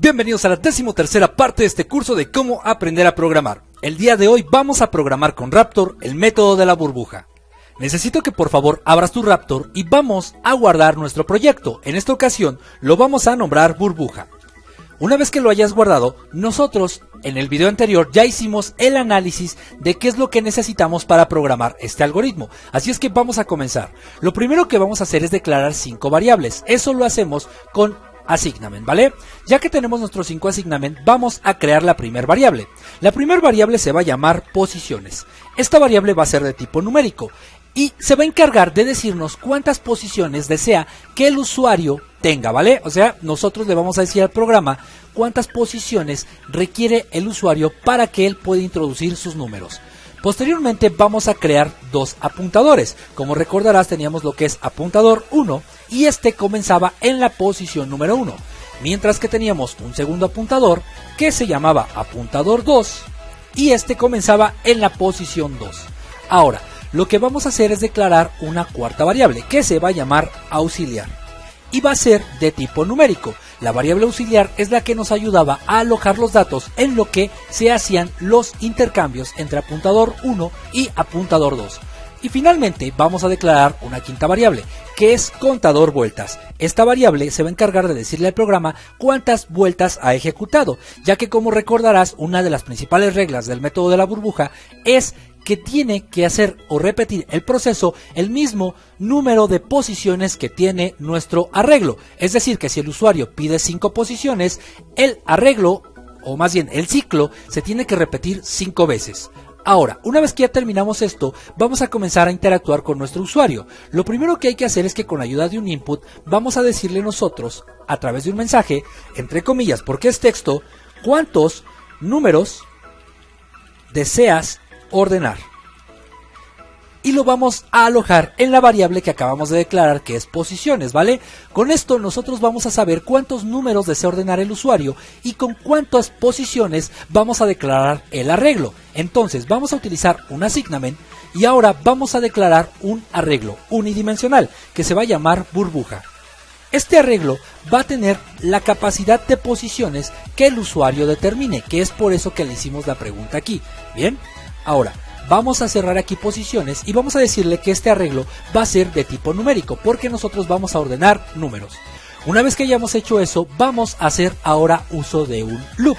Bienvenidos a la 13ª parte de este curso de cómo aprender a programar. El día de hoy vamos a programar con Raptor el método de la burbuja. Necesito que por favor abras tu Raptor y vamos a guardar nuestro proyecto. En esta ocasión lo vamos a nombrar burbuja. Una vez que lo hayas guardado, nosotros en el video anterior ya hicimos el análisis de qué es lo que necesitamos para programar este algoritmo. Así es que vamos a comenzar. Lo primero que vamos a hacer es declarar 5 variables. Eso lo hacemos con assignment, ¿vale? Ya que tenemos nuestros 5 assignment, vamos a crear la primera variable. La primera variable se va a llamar posiciones. Esta variable va a ser de tipo numérico y se va a encargar de decirnos cuántas posiciones desea que el usuario tenga, ¿vale? O sea, nosotros le vamos a decir al programa cuántas posiciones requiere el usuario para que él pueda introducir sus números. Posteriormente vamos a crear dos apuntadores. Como recordarás, teníamos lo que es apuntador 1 y este comenzaba en la posición número 1, mientras que teníamos un segundo apuntador que se llamaba apuntador 2 y este comenzaba en la posición 2. Ahora, lo que vamos a hacer es declarar una cuarta variable que se va a llamar auxiliar y va a ser de tipo numérico. La variable auxiliar es la que nos ayudaba a alojar los datos en lo que se hacían los intercambios entre apuntador 1 y apuntador 2. Y finalmente vamos a declarar una quinta variable, que es contador vueltas. Esta variable se va a encargar de decirle al programa cuántas vueltas ha ejecutado, ya que como recordarás, una de las principales reglas del método de la burbuja es que tiene que hacer o repetir el proceso el mismo número de posiciones que tiene nuestro arreglo. Es decir, que si el usuario pide 5 posiciones, el arreglo, o más bien el ciclo, se tiene que repetir 5 veces. Ahora, una vez que ya terminamos esto, vamos a comenzar a interactuar con nuestro usuario. Lo primero que hay que hacer es que con ayuda de un input, vamos a decirle nosotros, a través de un mensaje, entre comillas, porque es texto, cuántos números deseas ordenar. Y lo vamos a alojar en la variable que acabamos de declarar, que es posiciones, ¿vale? Con esto nosotros vamos a saber cuántos números desea ordenar el usuario y con cuántas posiciones vamos a declarar el arreglo. Entonces vamos a utilizar un assignment y ahora vamos a declarar un arreglo unidimensional que se va a llamar burbuja. Este arreglo va a tener la capacidad de posiciones que el usuario determine, que es por eso que le hicimos la pregunta aquí. Bien, ahora vamos a cerrar aquí posiciones y vamos a decirle que este arreglo va a ser de tipo numérico porque nosotros vamos a ordenar números. Una vez que hayamos hecho eso, vamos a hacer ahora uso de un loop.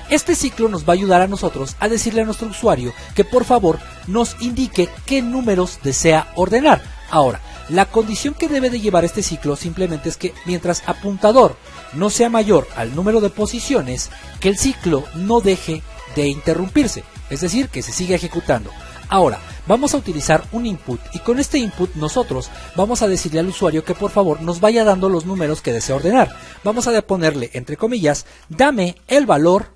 Este ciclo nos va a ayudar a nosotros a decirle a nuestro usuario que por favor nos indique qué números desea ordenar. Ahora, la condición que debe de llevar este ciclo simplemente es que mientras apuntador no sea mayor al número de posiciones, que el ciclo no deje de interrumpirse, es decir, que se siga ejecutando. Ahora, vamos a utilizar un input y con este input nosotros vamos a decirle al usuario que por favor nos vaya dando los números que desea ordenar. Vamos a ponerle entre comillas, dame el valor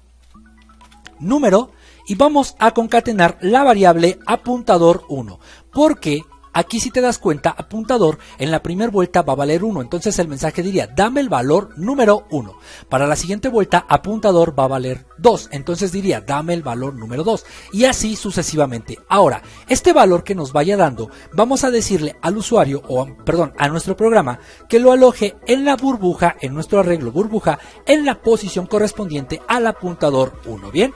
número y vamos a concatenar la variable apuntador 1, porque aquí si te das cuenta, apuntador en la primera vuelta va a valer 1, entonces el mensaje diría, dame el valor número 1. Para la siguiente vuelta, apuntador va a valer 2, entonces diría, dame el valor número 2, y así sucesivamente. Ahora, este valor que nos vaya dando, vamos a decirle al usuario, a nuestro programa, que lo aloje en la burbuja, en nuestro arreglo burbuja, en la posición correspondiente al apuntador 1, ¿bien?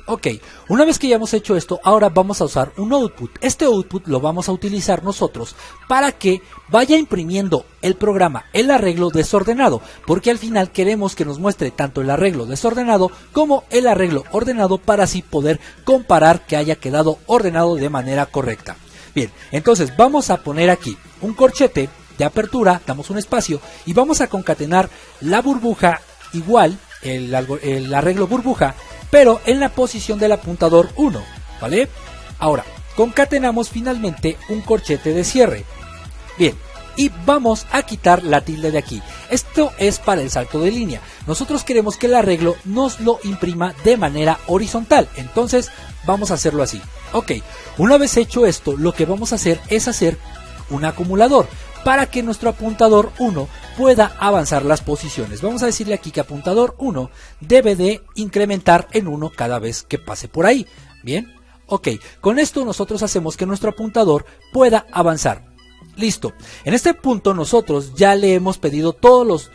Ok, una vez que ya hemos hecho esto, ahora vamos a usar un output. Este output lo vamos a utilizar nosotros para que vaya imprimiendo el programa el arreglo desordenado, porque al final queremos que nos muestre tanto el arreglo desordenado como el arreglo ordenado para así poder comparar que haya quedado ordenado de manera correcta. Bien, entonces vamos a poner aquí un corchete de apertura, damos un espacio y vamos a concatenar la burbuja igual, el arreglo burbuja, pero en la posición del apuntador 1, ¿vale? Ahora, concatenamos finalmente un corchete de cierre. Bien, y vamos a quitar la tilde de aquí. Esto es para el salto de línea. Nosotros queremos que el arreglo nos lo imprima de manera horizontal, entonces vamos a hacerlo así. Ok, una vez hecho esto, lo que vamos a hacer es hacer un acumulador para que nuestro apuntador 1 pueda avanzar las posiciones. Vamos a decirle aquí que apuntador 1 debe de incrementar en 1 cada vez que pase por ahí. Bien, ok, con esto nosotros hacemos que nuestro apuntador pueda avanzar Listo. En este punto nosotros ya le hemos pedido todos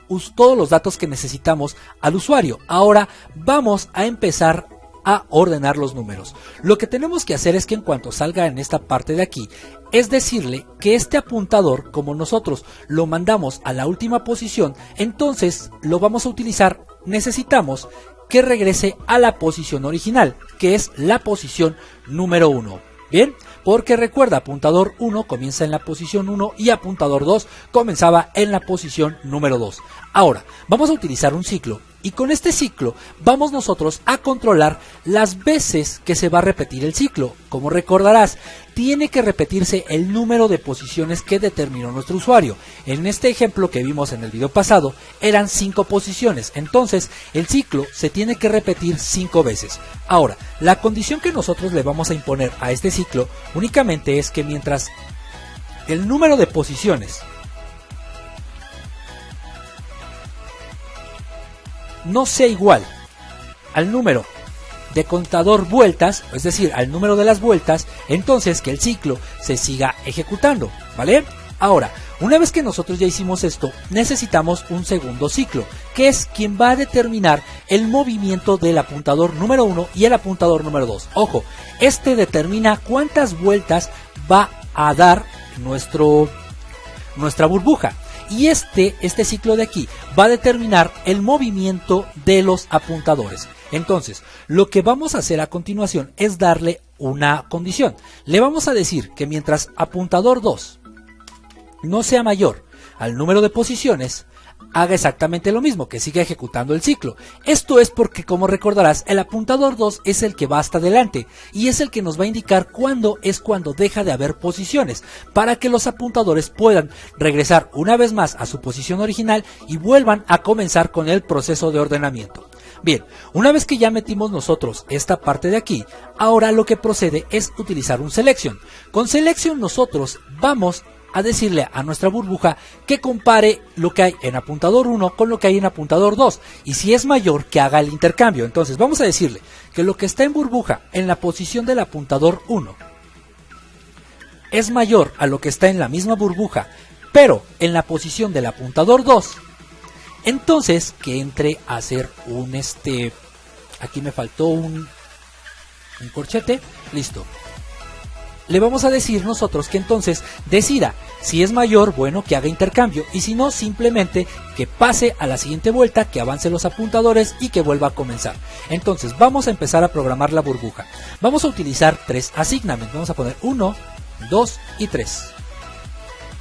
los datos que necesitamos al usuario. Ahora vamos a empezar a ordenar los números. Lo que tenemos que hacer es que en cuanto salga en esta parte de aquí, es decirle que este apuntador, como nosotros lo mandamos a la última posición, entonces lo vamos a utilizar. Necesitamos que regrese a la posición original, que es la posición número 1. Bien, porque recuerda, apuntador 1 comienza en la posición 1 y apuntador 2 comenzaba en la posición número 2. Ahora, vamos a utilizar un ciclo y con este ciclo vamos nosotros a controlar las veces que se va a repetir el ciclo. Como recordarás, tiene que repetirse el número de posiciones que determinó nuestro usuario. En este ejemplo que vimos en el video pasado, eran 5 posiciones, entonces el ciclo se tiene que repetir 5 veces. Ahora, la condición que nosotros le vamos a imponer a este ciclo únicamente es que mientras el número de posiciones no sea igual al número de contador vueltas, es decir, al número de las vueltas, entonces que el ciclo se siga ejecutando, ¿vale? Ahora, una vez que nosotros ya hicimos esto, necesitamos un segundo ciclo, que es quien va a determinar el movimiento del apuntador número 1 y el apuntador número 2. Ojo, este determina cuántas vueltas va a dar nuestra burbuja. Y este ciclo de aquí va a determinar el movimiento de los apuntadores. Entonces, lo que vamos a hacer a continuación es darle una condición. Le vamos a decir que mientras apuntador 2 no sea mayor al número de posiciones, haga exactamente lo mismo, que siga ejecutando el ciclo. Esto es porque, como recordarás, el apuntador 2 es el que va hasta adelante y es el que nos va a indicar cuándo deja de haber posiciones, para que los apuntadores puedan regresar una vez más a su posición original y vuelvan a comenzar con el proceso de ordenamiento. Bien, una vez que ya metimos nosotros esta parte de aquí, ahora lo que procede es utilizar un selection. Con selection nosotros vamos a decirle a nuestra burbuja que compare lo que hay en apuntador 1 con lo que hay en apuntador 2 y si es mayor que haga el intercambio. Entonces vamos a decirle que lo que está en burbuja en la posición del apuntador 1 es mayor a lo que está en la misma burbuja pero en la posición del apuntador 2, entonces que entre a hacer aquí me faltó un corchete, listo. Le vamos a decir nosotros que entonces decida si es mayor, bueno, que haga intercambio y si no, simplemente que pase a la siguiente vuelta, que avance los apuntadores y que vuelva a comenzar. Entonces vamos a empezar a programar la burbuja. Vamos a utilizar 3 assignments, vamos a poner 1, 2 y 3.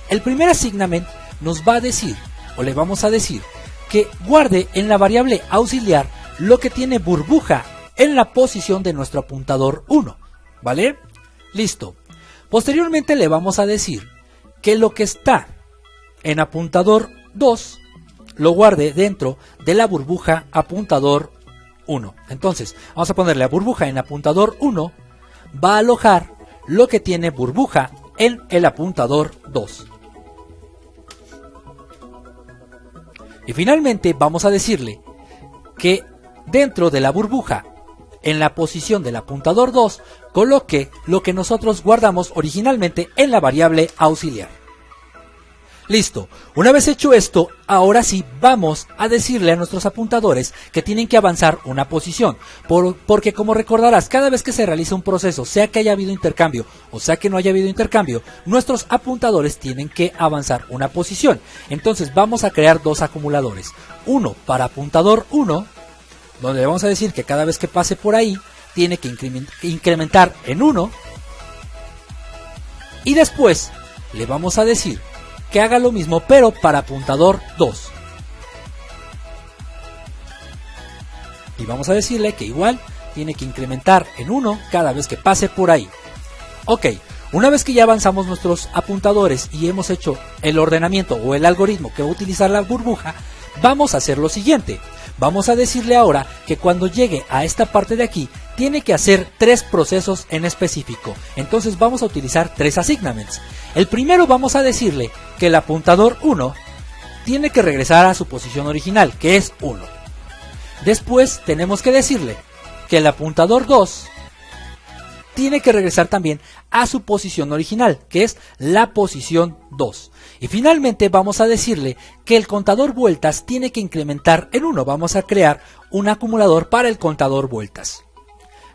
El primer assignment nos va a decir, o le vamos a decir, que guarde en la variable auxiliar lo que tiene burbuja en la posición de nuestro apuntador 1, ¿vale? Listo. Posteriormente le vamos a decir que lo que está en apuntador 2 lo guarde dentro de la burbuja apuntador 1. Entonces, vamos a ponerle a burbuja en apuntador 1, va a alojar lo que tiene burbuja en el apuntador 2. Y finalmente vamos a decirle que dentro de la burbuja en la posición del apuntador 2, coloque lo que nosotros guardamos originalmente en la variable auxiliar. Listo, una vez hecho esto, ahora sí vamos a decirle a nuestros apuntadores que tienen que avanzar una posición, porque como recordarás, cada vez que se realiza un proceso, sea que haya habido intercambio o sea que no haya habido intercambio, nuestros apuntadores tienen que avanzar una posición. Entonces vamos a crear 2 acumuladores, uno para apuntador 1, donde le vamos a decir que cada vez que pase por ahí tiene que incrementar en 1 y después le vamos a decir que haga lo mismo pero para apuntador 2 y vamos a decirle que igual tiene que incrementar en 1 cada vez que pase por ahí. Ok, una vez que ya avanzamos nuestros apuntadores y hemos hecho el ordenamiento o el algoritmo que va a utilizar la burbuja, vamos a hacer lo siguiente. Vamos a decirle ahora que cuando llegue a esta parte de aquí, tiene que hacer 3 procesos en específico. Entonces vamos a utilizar 3 assignments. El primero vamos a decirle que el apuntador 1 tiene que regresar a su posición original, que es 1. Después tenemos que decirle que el apuntador 2 tiene que regresar también a su posición original, que es la posición 2. Y finalmente vamos a decirle que el contador vueltas tiene que incrementar en 1. Vamos a crear un acumulador para el contador vueltas.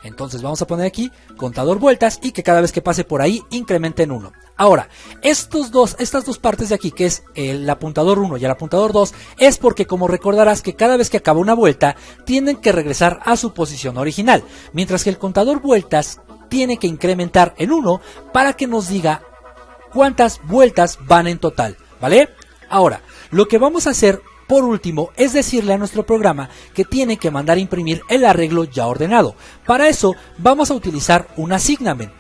Entonces vamos a poner aquí contador vueltas y que cada vez que pase por ahí incremente en 1. Ahora, estas dos partes de aquí, que es el apuntador 1 y el apuntador 2, es porque, como recordarás, que cada vez que acaba una vuelta tienen que regresar a su posición original, mientras que el contador vueltas tiene que incrementar en 1 para que nos diga cuántas vueltas van en total, ¿vale? Ahora, lo que vamos a hacer por último es decirle a nuestro programa que tiene que mandar a imprimir el arreglo ya ordenado. Para eso vamos a utilizar un assignment,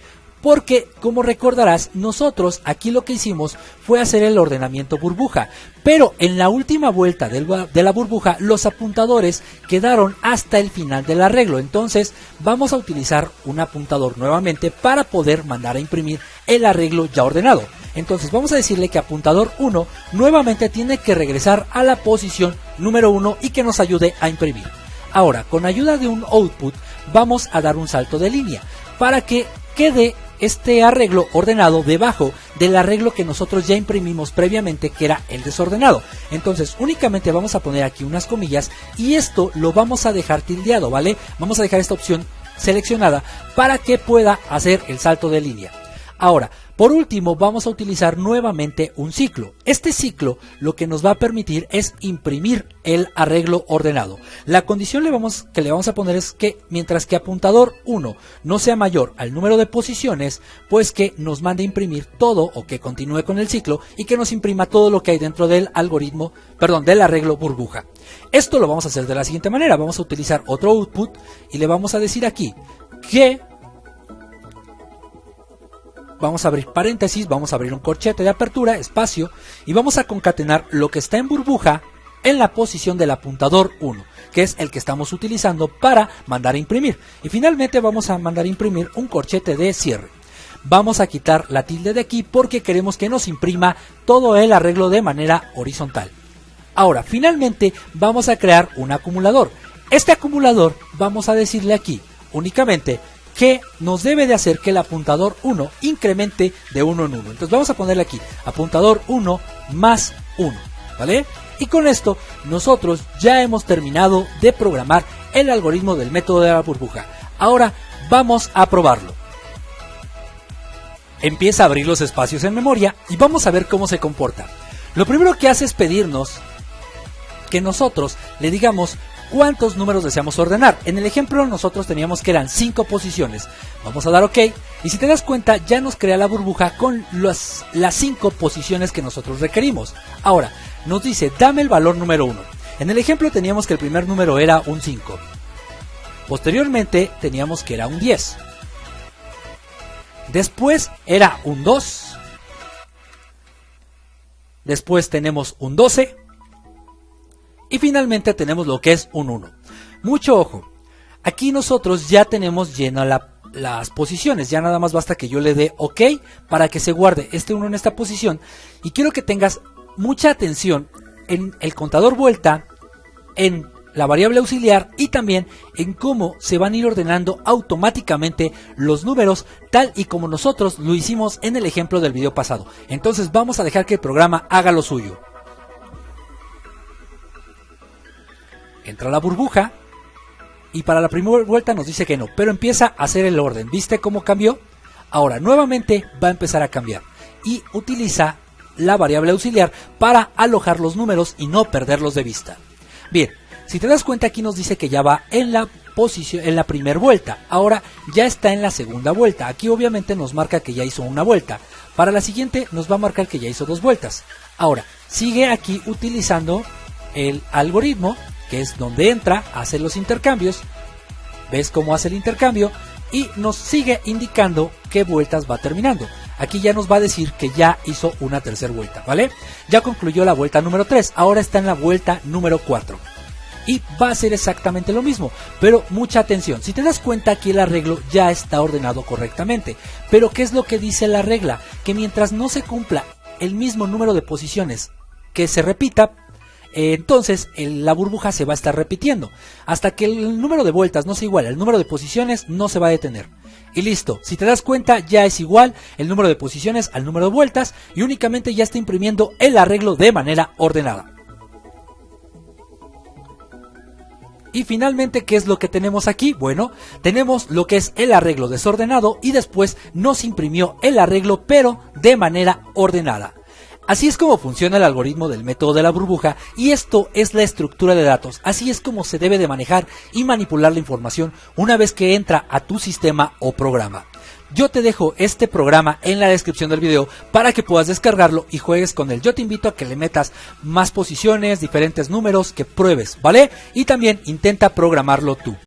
porque, como recordarás, nosotros aquí lo que hicimos fue hacer el ordenamiento burbuja, pero en la última vuelta de la burbuja los apuntadores quedaron hasta el final del arreglo. Entonces vamos a utilizar un apuntador nuevamente para poder mandar a imprimir el arreglo ya ordenado. Entonces vamos a decirle que apuntador 1 nuevamente tiene que regresar a la posición número 1 y que nos ayude a imprimir. Ahora, con ayuda de un output, vamos a dar un salto de línea para que quede este arreglo ordenado debajo del arreglo que nosotros ya imprimimos previamente, que era el desordenado. Entonces únicamente vamos a poner aquí unas comillas y esto lo vamos a dejar tildeado, ¿vale? Vamos a dejar esta opción seleccionada para que pueda hacer el salto de línea. Ahora, por último, vamos a utilizar nuevamente un ciclo. Este ciclo lo que nos va a permitir es imprimir el arreglo ordenado. La condición que le vamos a poner es que mientras que apuntador 1 no sea mayor al número de posiciones, pues que nos mande a imprimir todo, o que continúe con el ciclo y que nos imprima todo lo que hay dentro del del arreglo burbuja. Esto lo vamos a hacer de la siguiente manera. Vamos a utilizar otro output y le vamos a decir aquí que vamos a abrir paréntesis, vamos a abrir un corchete de apertura, espacio, y vamos a concatenar lo que está en burbuja en la posición del apuntador 1, que es el que estamos utilizando para mandar a imprimir. Y finalmente vamos a mandar a imprimir un corchete de cierre. Vamos a quitar la tilde de aquí porque queremos que nos imprima todo el arreglo de manera horizontal. Ahora, finalmente vamos a crear un acumulador. Este acumulador vamos a decirle aquí únicamente que nos debe de hacer que el apuntador 1 incremente de 1 en 1. Entonces vamos a ponerle aquí apuntador 1 más 1, ¿vale? Y con esto nosotros ya hemos terminado de programar el algoritmo del método de la burbuja. Ahora vamos a probarlo. Empieza a abrir los espacios en memoria y vamos a ver cómo se comporta. Lo primero que hace es pedirnos que nosotros le digamos cuántos números deseamos ordenar. En el ejemplo nosotros teníamos que eran 5 posiciones. Vamos a dar OK y si te das cuenta ya nos crea la burbuja con las 5 posiciones que nosotros requerimos. Ahora nos dice dame el valor número 1. En el ejemplo teníamos que el primer número era un 5. Posteriormente teníamos que era un 10. Después era un 2. Después tenemos un 12. Y finalmente tenemos lo que es un 1. Mucho ojo. Aquí nosotros ya tenemos llenas las posiciones. Ya nada más basta que yo le dé OK para que se guarde este 1 en esta posición. Y quiero que tengas mucha atención en el contador vuelta, en la variable auxiliar y también en cómo se van a ir ordenando automáticamente los números tal y como nosotros lo hicimos en el ejemplo del video pasado. Entonces vamos a dejar que el programa haga lo suyo. Entra la burbuja y para la primera vuelta nos dice que no, pero empieza a hacer el orden. ¿Viste cómo cambió? Ahora nuevamente va a empezar a cambiar y utiliza la variable auxiliar para alojar los números y no perderlos de vista. Bien, si te das cuenta aquí nos dice que ya va en la posición, en la primera vuelta. Ahora ya está en la segunda vuelta. Aquí obviamente nos marca que ya hizo una vuelta. Para la siguiente nos va a marcar que ya hizo 2 vueltas. Ahora sigue aquí utilizando el algoritmo, que es donde entra, hace los intercambios. ¿Ves cómo hace el intercambio? Y nos sigue indicando qué vueltas va terminando. Aquí ya nos va a decir que ya hizo una tercera vuelta, ¿vale? Ya concluyó la vuelta número 3, ahora está en la vuelta número 4. Y va a hacer exactamente lo mismo, pero mucha atención. Si te das cuenta, aquí el arreglo ya está ordenado correctamente. Pero ¿qué es lo que dice la regla? Que mientras no se cumpla el mismo número de posiciones que se repita, entonces la burbuja se va a estar repitiendo. Hasta que el número de vueltas no sea igual al número de posiciones, no se va a detener. Y listo, si te das cuenta ya es igual el número de posiciones al número de vueltas y únicamente ya está imprimiendo el arreglo de manera ordenada. Y finalmente, ¿qué es lo que tenemos aquí? Bueno, tenemos lo que es el arreglo desordenado y después nos imprimió el arreglo pero de manera ordenada. Así es como funciona el algoritmo del método de la burbuja y esto es la estructura de datos. Así es como se debe de manejar y manipular la información una vez que entra a tu sistema o programa. Yo te dejo este programa en la descripción del video para que puedas descargarlo y juegues con él. Yo te invito a que le metas más posiciones, diferentes números, que pruebes, ¿vale? Y también intenta programarlo tú.